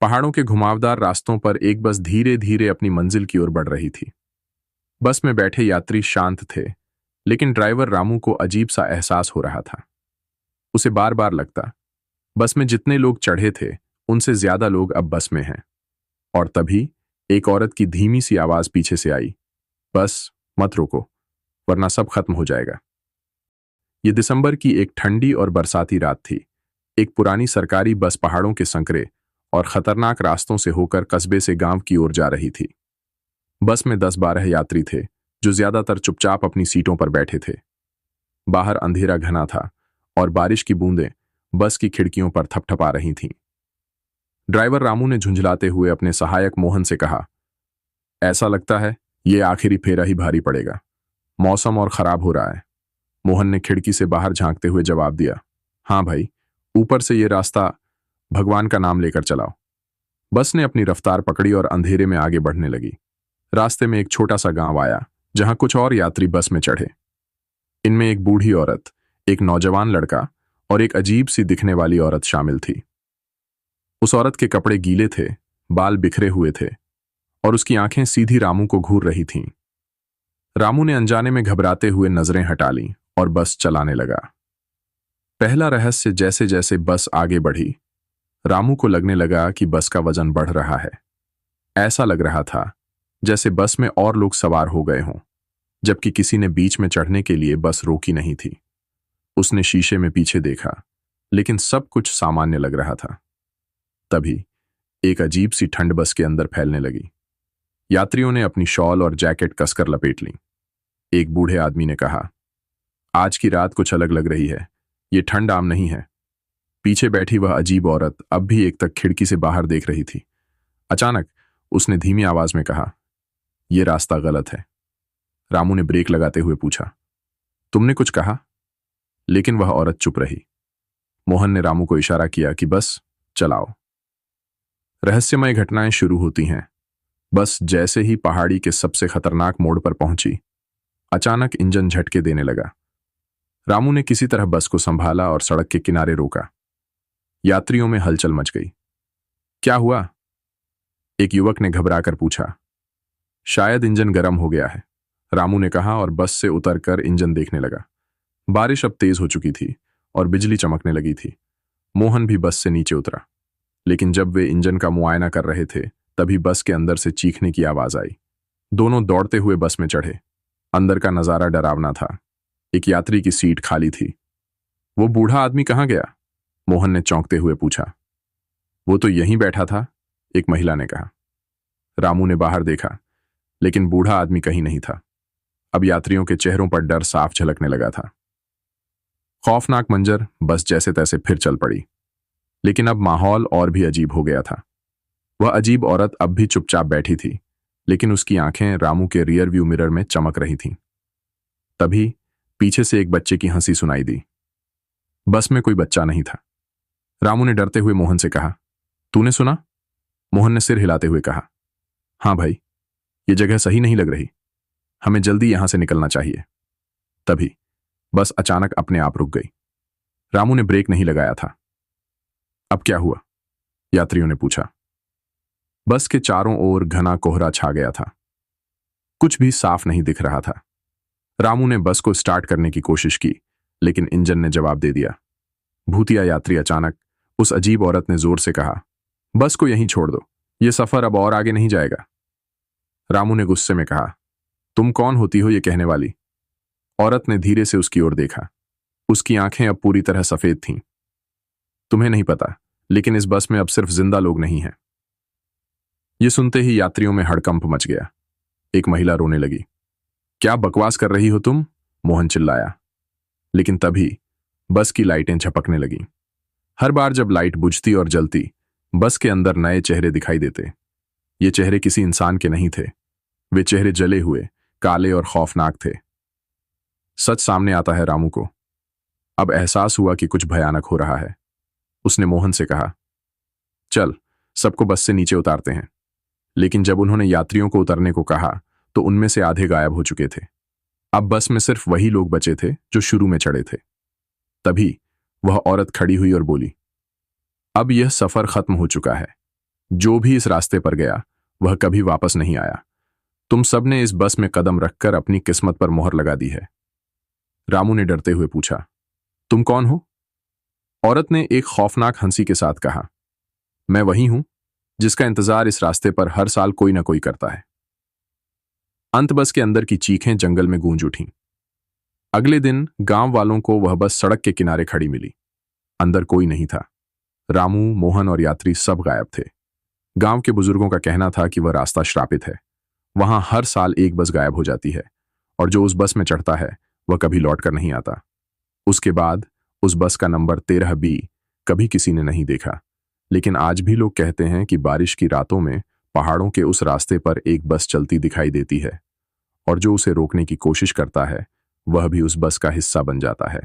पहाड़ों के घुमावदार रास्तों पर एक बस धीरे धीरे अपनी मंजिल की ओर बढ़ रही थी। बस में बैठे यात्री शांत थे, लेकिन ड्राइवर रामू को अजीब सा एहसास हो रहा था। उसे बार बार लगता, बस में जितने लोग चढ़े थे उनसे ज्यादा लोग अब बस में हैं। और तभी एक औरत की धीमी सी आवाज पीछे से आई, बस मत रोको, वरना सब खत्म हो जाएगा। ये दिसंबर की एक ठंडी और बरसाती रात थी। एक पुरानी सरकारी बस पहाड़ों के संकरे और खतरनाक रास्तों से होकर कस्बे से गांव की ओर जा रही थी। बस में 10-12 यात्री थे, जो ज्यादातर चुपचाप अपनी सीटों पर बैठे थे। बाहर अंधेरा घना था और बारिश की बूंदें बस की खिड़कियों पर थपथपा रही थीं। ड्राइवर रामू ने झुंझलाते हुए अपने सहायक मोहन से कहा, ऐसा लगता है ये आखिरी फेरा ही भारी पड़ेगा। मौसम और खराब हो रहा है। मोहन ने खिड़की से बाहर झांकते हुए जवाब दिया, हाँ भाई, ऊपर से ये रास्ता भगवान का नाम लेकर चलाओ। बस ने अपनी रफ्तार पकड़ी और अंधेरे में आगे बढ़ने लगी। रास्ते में एक छोटा सा गांव आया, जहां कुछ और यात्री बस में चढ़े। इनमें एक बूढ़ी औरत, एक नौजवान लड़का और एक अजीब सी दिखने वाली औरत शामिल थी। उस औरत के कपड़े गीले थे, बाल बिखरे हुए थे और उसकी आंखें सीधी रामू को घूर रही थीं। रामू ने अनजाने में घबराते हुए नजरें हटा लीं और बस चलाने लगा। पहला रहस्य, जैसे जैसे बस आगे बढ़ी, रामू को लगने लगा कि बस का वजन बढ़ रहा है। ऐसा लग रहा था जैसे बस में और लोग सवार हो गए हों, जबकि किसी ने बीच में चढ़ने के लिए बस रोकी नहीं थी। उसने शीशे में पीछे देखा, लेकिन सब कुछ सामान्य लग रहा था। तभी एक अजीब सी ठंड बस के अंदर फैलने लगी। यात्रियों ने अपनी शॉल और जैकेट कसकर लपेट ली। एक बूढ़े आदमी ने कहा, आज की रात कुछ अलग लग रही है, ये ठंड आम नहीं है। पीछे बैठी वह अजीब औरत अब भी एक तक खिड़की से बाहर देख रही थी। अचानक उसने धीमी आवाज में कहा, यह रास्ता गलत है। रामू ने ब्रेक लगाते हुए पूछा, तुमने कुछ कहा? लेकिन वह औरत चुप रही। मोहन ने रामू को इशारा किया कि बस चलाओ। रहस्यमय घटनाएं शुरू होती हैं। बस जैसे ही पहाड़ी के सबसे खतरनाक मोड़ पर पहुंची, अचानक इंजन झटके देने लगा। रामू ने किसी तरह बस को संभाला और सड़क के किनारे रोका। यात्रियों में हलचल मच गई। क्या हुआ? एक युवक ने घबराकर पूछा। शायद इंजन गर्म हो गया है, रामू ने कहा और बस से उतरकर इंजन देखने लगा। बारिश अब तेज हो चुकी थी और बिजली चमकने लगी थी। मोहन भी बस से नीचे उतरा, लेकिन जब वे इंजन का मुआयना कर रहे थे, तभी बस के अंदर से चीखने की आवाज आई। दोनों दौड़ते हुए बस में चढ़े। अंदर का नजारा डरावना था। एक यात्री की सीट खाली थी। वो बूढ़ा आदमी कहाँ गया? मोहन ने चौंकते हुए पूछा। वो तो यहीं बैठा था, एक महिला ने कहा। रामू ने बाहर देखा, लेकिन बूढ़ा आदमी कहीं नहीं था। अब यात्रियों के चेहरों पर डर साफ झलकने लगा था। खौफनाक मंजर, बस जैसे तैसे फिर चल पड़ी। लेकिन अब माहौल और भी अजीब हो गया था। वह अजीब औरत अब भी चुपचाप बैठी थी, लेकिन उसकी आंखें रामू के रियर व्यू मिरर में चमक रही थीं। तभी पीछे से एक बच्चे की हंसी सुनाई दी। बस में कोई बच्चा नहीं था। रामू ने डरते हुए मोहन से कहा, तूने सुना? मोहन ने सिर हिलाते हुए कहा, हाँ भाई, ये जगह सही नहीं लग रही, हमें जल्दी यहां से निकलना चाहिए। तभी बस अचानक अपने आप रुक गई। रामू ने ब्रेक नहीं लगाया था। अब क्या हुआ? यात्रियों ने पूछा। बस के चारों ओर घना कोहरा छा गया था। कुछ भी साफ नहीं दिख रहा था। रामू ने बस को स्टार्ट करने की कोशिश की, लेकिन इंजन ने जवाब दे दिया। भूतिया यात्री अचानक उस अजीब औरत ने जोर से कहा, बस को यहीं छोड़ दो, यह सफर अब और आगे नहीं जाएगा। रामू ने गुस्से में कहा, तुम कौन होती हो ये कहने वाली? औरत ने धीरे से उसकी ओर देखा। उसकी आंखें अब पूरी तरह सफेद थीं। तुम्हें नहीं पता, लेकिन इस बस में अब सिर्फ जिंदा लोग नहीं हैं। यह सुनते ही यात्रियों में हड़कंप मच गया। एक महिला रोने लगी। क्या बकवास कर रही हो तुम? मोहन चिल्लाया। लेकिन तभी बस की लाइटें झपकने लगीं। हर बार जब लाइट बुझती और जलती, बस के अंदर नए चेहरे दिखाई देते। ये चेहरे किसी इंसान के नहीं थे। वे चेहरे जले हुए, काले और खौफनाक थे। सच सामने आता है रामू को। अब एहसास हुआ कि कुछ भयानक हो रहा है। उसने मोहन से कहा, चल सबको बस से नीचे उतारते हैं। लेकिन जब उन्होंने यात्रियों को उतरने को कहा, तो उनमें से आधे गायब हो चुके थे। अब बस में सिर्फ वही लोग बचे थे जो शुरू में चढ़े थे। तभी वह औरत खड़ी हुई और बोली, अब यह सफर खत्म हो चुका है। जो भी इस रास्ते पर गया वह कभी वापस नहीं आया। तुम सबने इस बस में कदम रखकर अपनी किस्मत पर मोहर लगा दी है। रामू ने डरते हुए पूछा, तुम कौन हो? औरत ने एक खौफनाक हंसी के साथ कहा, मैं वही हूं जिसका इंतजार इस रास्ते पर हर साल कोई ना कोई करता है। अंत बस के अंदर की चीखें जंगल में गूंज उठीं। अगले दिन गांव वालों को वह बस सड़क के किनारे खड़ी मिली। अंदर कोई नहीं था। रामू, मोहन और यात्री सब गायब थे। गांव के बुजुर्गों का कहना था कि वह रास्ता श्रापित है। वहां हर साल एक बस गायब हो जाती है और जो उस बस में चढ़ता है वह कभी लौट कर नहीं आता। उसके बाद उस बस का नंबर 13B कभी किसी ने नहीं देखा। लेकिन आज भी लोग कहते हैं कि बारिश की रातों में पहाड़ों के उस रास्ते पर एक बस चलती दिखाई देती है और जो उसे रोकने की कोशिश करता है वह भी उस बस का हिस्सा बन जाता है।